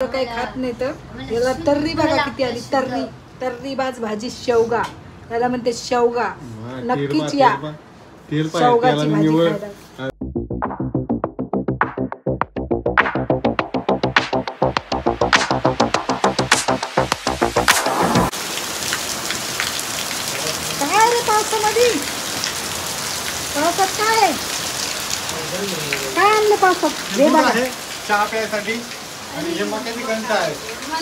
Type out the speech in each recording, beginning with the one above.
काही खात नाही तर याला तर्री बघा किती आली. तर्रीबाज भाजी शेवगा, त्याला म्हणते शेवगा. नक्कीच या शेवगाची भाजी खायला. काय रे पावसामध्ये, पावसात काय काय आणलं पावसात? हे बघा चहा प्यायसाठी आणि हे मक्याची कणसं आहे.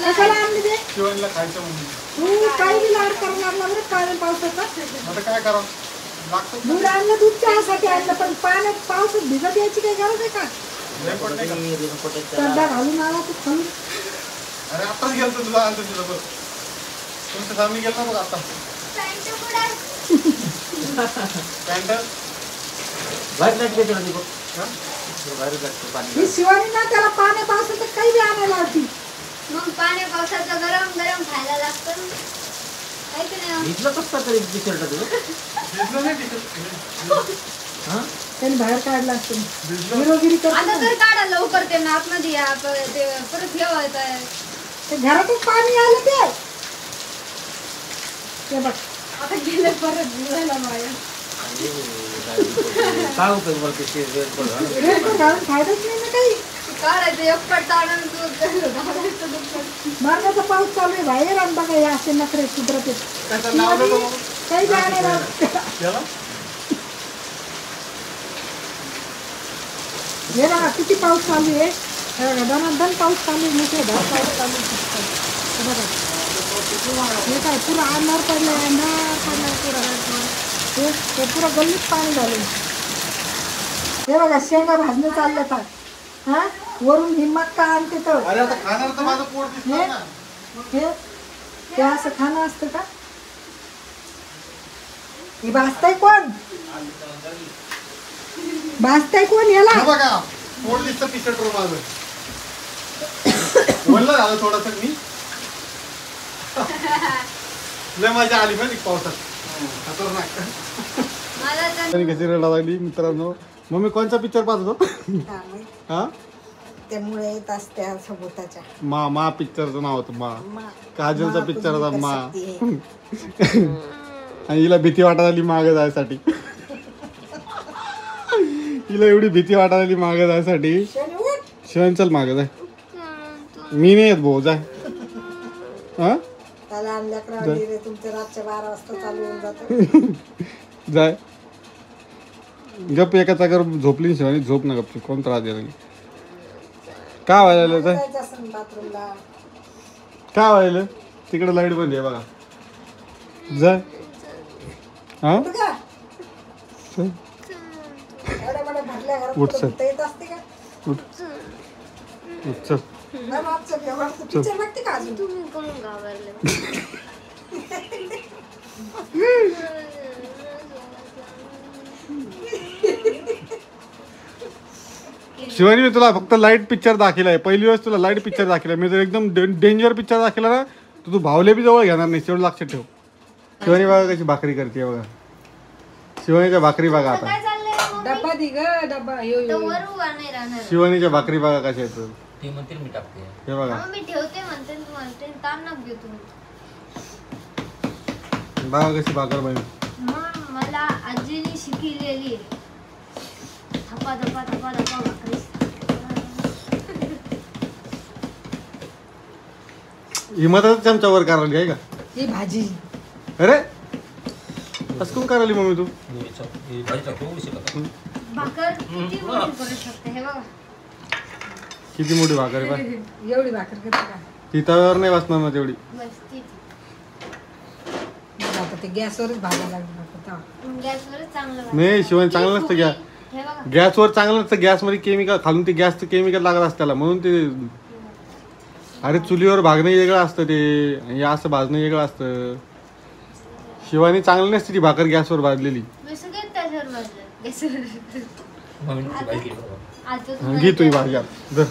कशाला आणली ते? शिवणला खायचं म्हणून. तू काय बी लाड करायला लागला बरं काय पावसाचा. आता काय करावं लागतं. दूध आणलं, दूध चहासाठी आणलं, पण पाण्यात पावसात भिजत यायची काही गरज आहे का? कंडा घालून आला तू खाऊन. अरे आताच गेलतो तुला आणतो तुझं बघ. तुमचं सामी गेलं ना बघ आता. कॅन्डल ही शिवानी ना त्याला पाण्या पावसाचं काही बी आणायला होती. मग पाण्या पावसाचं गरम गरम खायला लागतं. त्यांनी बाहेर काढला असतं. हिरोगिरी आता तर काढा लवकर ते आतमध्ये या ते परत ठेवायचं आहे. ते घरातच पाणी आलं ते बघ. आता गेले परत भिजायला माझ्या. काय उपयोग घालून फायदाच नाही ना काही. काढायचं एकपट आणून मार्गाचा पाऊस चालू आहे बाहेर. आणि बघा हे असे नखरे कुदरत काही जाणार. हे बघा किती पाऊस चालू आहे. धनाधन पाऊस चालू आहे. मोठे पाऊस चालू आहे. बघा हे काय पुरं अंधार पडलाय पुरं. हे पुरं गल्लीत पाणी झालं. हे बघा शेंगा भाजणं चाललं का. हा वरून हिम्मत का आणते तर. अरे आता खाणार तर माझं पोट दिसणार ना. हे असं खाणं असतं का? हे भाजताय कोण? भाजताय कोण याला? बघा पोट दिसतं पिसट रो माझं. बोललं झालं थोडस मी. लय मजा आली माहिती पावसात. खतरनाक. कशी रडा लागली मित्रांनो. मम्मी कोणचा पिक्चर पाहतो? हा त्यामुळे येत असते सोबताच्या मा पिक्चरचं नाव होतं मा. काजलचा पिक्चर होता मा. आणि हिला भीती वाटत आली मागे जायसाठी. हिला एवढी भीती वाटत आली मागे जायसाठी. शिवण चल मागे जाय. मी नाही येत भाऊ जाय. हा त्याला आणल्याकडे तुमचं रातच्या 12 वाजता चालू होऊन जातं. जाय गप एका जागेवर झोपली शिवानी. झोप ना गप. कोण त्रास द्यायला काय व्हायला जाय. बाथरूमला काय व्हायला तिकडे लाईट बंद आहे बघा. जाय. हा उठ चल. उठ उठ चल. शिवानी मी तुला फक्त लाईट पिक्चर दाखवलाय. पहिली वेळेस तुला लाईट पिक्चर दाखवलाय. मी जर एकदम डेंजर पिक्चर दाखवला ना तर तू भावले बी जवळ घेणार नाही. तेवढं लक्षात ठेव. शिवानी बघा कशी भाकरी करते बघा. शिवानीच्या भाकरी बघा आता. डब्बा दि ग डब्बा. शिवानीच्या भाकरी बघा कशा आहेत. ती म्हणते मी टाकते. हे बघा मी ठेवते म्हणते ताण नका घेऊ तुम्ही. बघा कशी भाकर बनी. मग मला आजीने शिकलेली धपा धपा धपा धपा भाकरी. हिमताचा चमचा वर करायला आहे का ही भाजी? अरे असं करायली मम्मी तू. भाकर किती मोठी करू शकते हे बघा. किती मोठी भाकर आहे. एवढी भाकर करते का? ती तव्यावर नाही वाचणार ना तेवढी. बस तीच. आता ते गॅसवरच भाजायला लागलं. गॅसवरच चांगलं नाही शिवानी चांगलं नसतं. हे बघा गॅसवर चांगलं नसतं. गॅसमध्ये केमिकल खालून ते गॅसचं केमिकल लागत असतं त्याला म्हणून ते. अरे चुलीवर भागणं वेगळं असतं ते. हे असं भाजणं वेगळं असतं. शिवानी चांगली नसते ती भाकर गॅसवर भाजलेली. मी सगळं त्याच्यावर भाजलं गॅसवर. घे तुझी भाजी धर.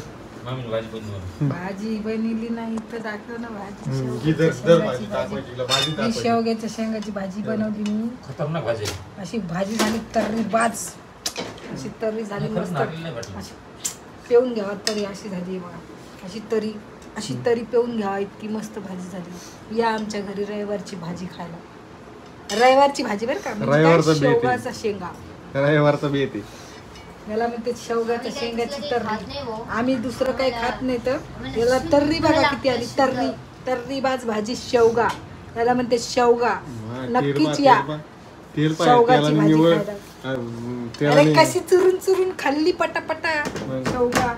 भाजी बनवली नाही तर दाखव ना भाजी. शेवग्याच्या शेंगाची भाजी बनवली मी. खतरनाक भाजी. अशी भाजी झाली तर्री बाज. अशी तर्री झाली मस्त. अशी पेऊन घ्यावा तरी अशी झाली बघा. अशी तरी अशी तरी पिऊन घ्या, इतकी मस्त भाजी झाली. या आमच्या घरी रविवारची भाजी खायला. रविवारची भाजी बरं का, म्हणजे रविवारचं काय, बेत आहे. शेवगाचा शेंगा. रविवारचा बी येते. याला म्हणते शेवगाच्या शेंगाची खात तर्री. नाही हो. आम्ही दुसरं काही खात नाही, तर याला तर्री बघा किती आली. तर्रीबाज भाजी शेवगा, याला म्हणते शेवगा. नक्कीच या शेवगाची भाजी खायला. अरे कशी चुरून चुरून खाल्ली पटापटा शेवगा.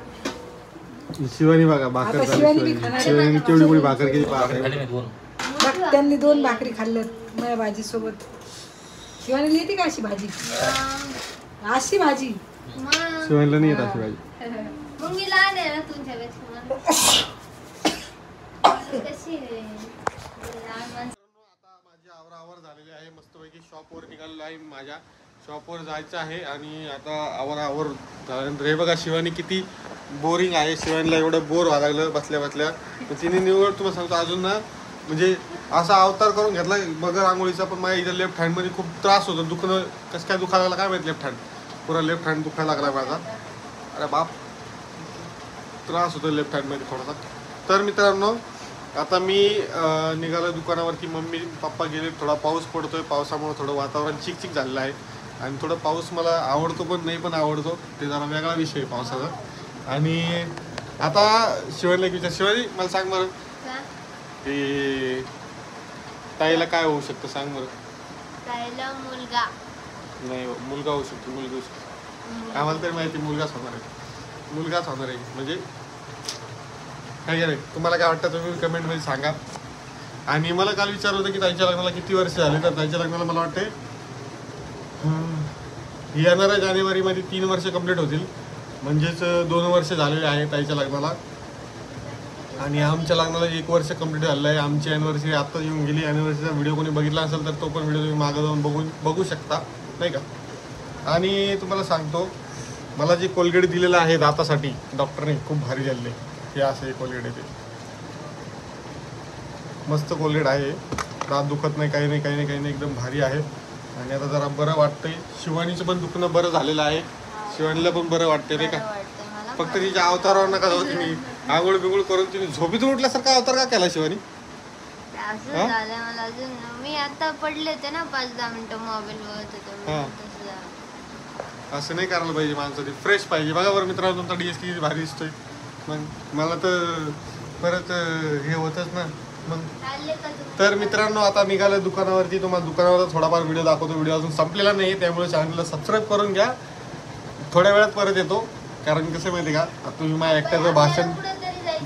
शिवानी बघा भाकर आता झाली. शिवानी बी खाणार आहे. शिवानी केवढी मोठी भाकर केली पहा. खाली मी दोन. बघ, त्यांनी 2 भाकरी खाल्ल्यात माझ्या भाजी सोबत. शिवानी येते का अशी भाजी? अशी भाजी मग शिवानीला नाही येत अशी भाजी. मग मी लहान आहे ना तुमच्यापेक्षा. कशी आहे? लहान माणसं. आता माझी आवराआवर झालेली आहे. मस्तपैकी शॉपवर निघालेलो आहे. माझ्या शॉपवर जायचं आहे आणि आता आवराआवर झाल्यानंतर हे बघा शिवानी किती बोरिंग आहे. शिवानीला एवढं बोर व्हायला लागलं बसल्या बसल्या. तिने निवड तुम्हाला सांगतो अजून ना, म्हणजे असा अवतार करून घेतला बगर आंघोळीचा. पण माझ्या इथं लेफ्ट हँडमध्ये खूप त्रास होतो. दुखणं कसं काय दुखायला लागला काय माहिती. लेफ्ट हँड पुरा लेफ्ट हँड दुखायला लागला माझा. अरे बाप, त्रास होतो लेफ्ट हँडमध्ये थोडासा. तर मित्रांनो आता मी निघालो दुकानावरती. मम्मी पप्पा गेले. थोडा पाऊस पडतोय. पावसामुळे थोडं वातावरण चिकचिक झालेलं आहे. आणि थोडं पाऊस मला आवडतो पण नाही पण आवडतो. ते जरा वेगळा विषय आहे पावसाचा. आणि आता शिवानीला एक विचार. शिवानी मला सांग बरं, का? ते ताईला काय होऊ शकतं सांग बरं. ताईला मुलगा. नाही मुलगा होऊ शकतो. मुलगा होऊ शकतो. आम्हाला तरी माहिती मुलगाच होणार आहे. मुलगाच होणार आहे म्हणजे काय नाही. तुम्हाला काय वाटतं तुम्ही कमेंटमध्ये सांगा. आणि मला काल विचारलं होतं की ताईच्या लग्नाला किती वर्ष झाले. तर ताईच्या लग्नाला मला वाटते येणाऱ्या जानेवारीमध्ये 3 वर्ष कंप्लीट होतील. म्हणजेच 2 वर्ष झालेले आहे ताईच्या लग्नाला. आणि आमच्या लग्नाला 1 वर्ष कंप्लीट झालेलं आहे. आमची ॲनिव्हर्सरी आत्ताच येऊन गेली. ॲनिव्हर्सरीचा व्हिडिओ कोणी बघितला असेल तर तो पण व्हिडिओ तुम्ही मागं जाऊन बघू शकता नाही का. आणि तुम्हाला सांगतो मला जे कोलगेट दिलेलं आहे दातासाठी डॉक्टरने खूप भारी झालेलं आहे. हे असं हे कोलगेट आहे. ते मस्त कोलगेट आहे. दात दुखत नाही काही नाही एकदम भारी आहे. आणि आता जरा बरं वाटतंय. शिवानीचं पण दुखणं बरं झालेलं आहे. शिवानीला पण बरं वाटतंय नाही का. वाटतंय मला. फक्त तिच्या अवतारावर नका जाऊ तुम्ही. आंघोळ बिंगोळ करून तिने झोपेतून उठल्यासारखा अवतार का केला शिवानी. असं झालं मला. अजून मी आता पडले होते ना 5-10 मिनिटं मोबाईल बघत होते. हा. असं नाही करायला पाहिजे माणसाने. फ्रेश पाहिजे. बघा बरं मित्रांनो तुमचा DS किती भारी दिसतोय. मग मला तर परत हे होतच ना मग. तर मित्रांनो आता निघालं दुकानावरती. तुम्हाला दुकानावर थोडाफार व्हिडिओ दाखवतो. व्हिडिओ अजून संपलेला नाही त्यामुळे चॅनलला सबस्क्राईब करून घ्या. थोड्या वेळात परत येतो. कारण कसं माहिती का आता तुम्ही माझ्या एकट्याचं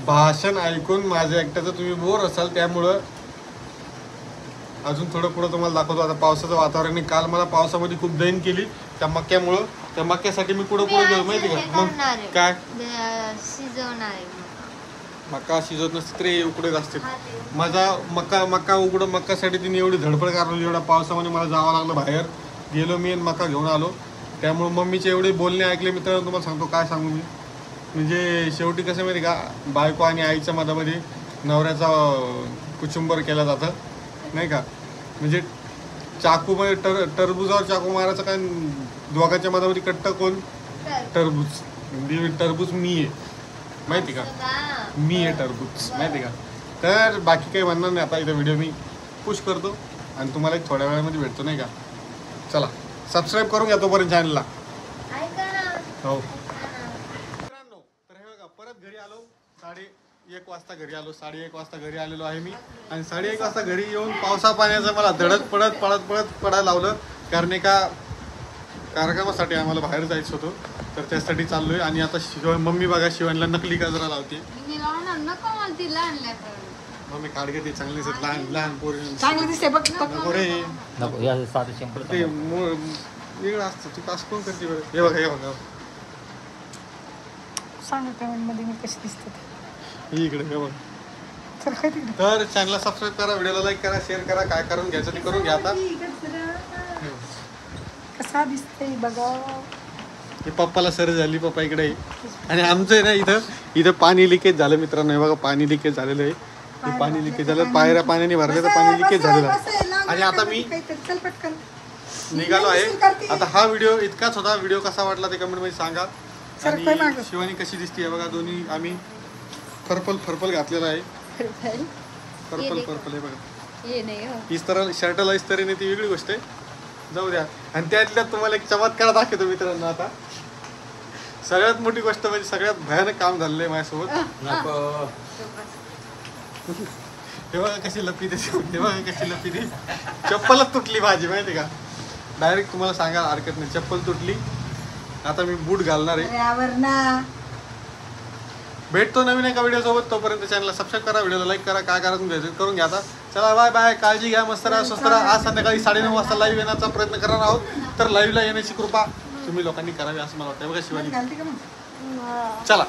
भाषण ऐकून माझ्या एकट्याचं तुम्ही बोर असाल. त्यामुळं अजून थोडं पुढं तुम्हाला दाखवतो. आता पावसाचं वातावरण आहे. काल मला पावसामध्ये खूप दैन केली त्या मक्यामुळं. त्या मक्यासाठी मी पुढं गेलो माहिती का. मग काय शिजवणार आहे. मका शिजत नसते तरी उकडत असते. माझा मका उकडं मक्यासाठी तिने एवढी धडपड करवली. एवढ्या पावसामध्ये मला जावं लागलं बाहेर. गेलो मी आणि मका घेऊन आलो. त्यामुळे मम्मीचे एवढे बोलणे ऐकले मित्रांनो तुम्हाला सांगतो काय सांगू मी. म्हणजे शेवटी कसं माहिती का बायको आणि आईच्या मधामध्ये नवऱ्याचा कुचुंबर केला जातं नाही का. म्हणजे चाकूमध्ये टरबुजावर चाकू मारायचं काय. दोघांच्या मधामध्ये कट्ट कोण. टरबूज मी आहे माहिती का. मी आहे टरबूज माहिती का. तर बाकी काही म्हणणार नाही. आता इथं व्हिडिओ मी पुश करतो आणि तुम्हाला एक थोड्या वेळामध्ये भेटतो नाही का. चला सबस्क्राईब करून घ्या तोपर्यंत चॅनलला. हो मित्रांनो तर हे बघा परत घरी आलो. 1:30 वाजता घरी आलो. 1:30 वाजता घरी आलेलो आहे मी. आणि 1:30 वाजता घरी येऊन पावसा पाण्याचं मला धडक पडत पडायला लावलं. कारण एका कार्यक्रमासाठी आम्हाला बाहेर जायचं होतं. तर त्यासाठी चाललोय. आणि आता मम्मी बघा शिवानीला नकली गजरा लावते. मम्मी काढ घेते चांगली दिसत. लहान पोरी चांगली दिसते बघ. रे नको या साधं सिंपल. ते वेगळं असतं. तू कास कोण करते बरं. हे बघा सांगा कमेंटमध्ये मी कशी दिसते. इकडे हे बघा. तर काय तिकडे तर चॅनलला सबस्क्राईब करा. व्हिडिओला लाईक करा. शेअर करा. काय करून घ्यायचं ते करून घ्या. आता कसा दिसते बघा. हे पप्पाला सर झाली. पप्पा इकडे आहे. आणि आमचं आहे ना इथं पाणी लिकेज झालं मित्रांनो. हे बघा पाणी लिकेज झालेलं आहे. हे पाणी लिकेज झालं. पायऱ्या पाण्याने भरले तर पाणी लिकेज झालेलं आहे. आणि आता मी निघालो आहे. आता हा व्हिडिओ इतकाच होता. व्हिडिओ कसा वाटला ते कमेंटमध्ये सांगा. आणि शिवानी कशी दिसते बघा. दोन्ही आम्ही पर्पल घातलेला आहे. पर्पल पर्पल आहे बघा. ये नाही हो. इस्तर शर्टला इस्त्री नाही ती वेगळी गोष्ट आहे, जाऊ द्या. आणि त्यातल्यात तुम्हाला एक चमत्कार दाखवतो मित्रांनो. आता सगळ्यात मोठी गोष्ट म्हणजे सगळ्यात भयानक काम झालेलं आहे माझ्यासोबत. नको. हे बघा कशी लपी दे, हे बघा कशी लपी दे. चप्पलच तुटली माझी माहिती का, डायरेक्ट तुम्हाला सांगायला हरकत नाही, चप्पल तुटली. आता मी बूट घालणार आहे. भेटतो नवीन एका व्हिडिओ सोबत. तोपर्यंत चॅनलला सबस्क्राईब करा, व्हिडिओला लाईक करा, काय करून घ्या. आता चला बाय बाय, काळजी घ्या, मस्त राहा, स्वस्त राहा. आज संध्याकाळी 9:30 वाजता लाईव्ह येण्याचा प्रयत्न करणार आहोत. तर लाईव्हला येण्याची कृपा तुम्ही लोकांनी करावी असं मला वाटतं. बघा शिवानी, चला.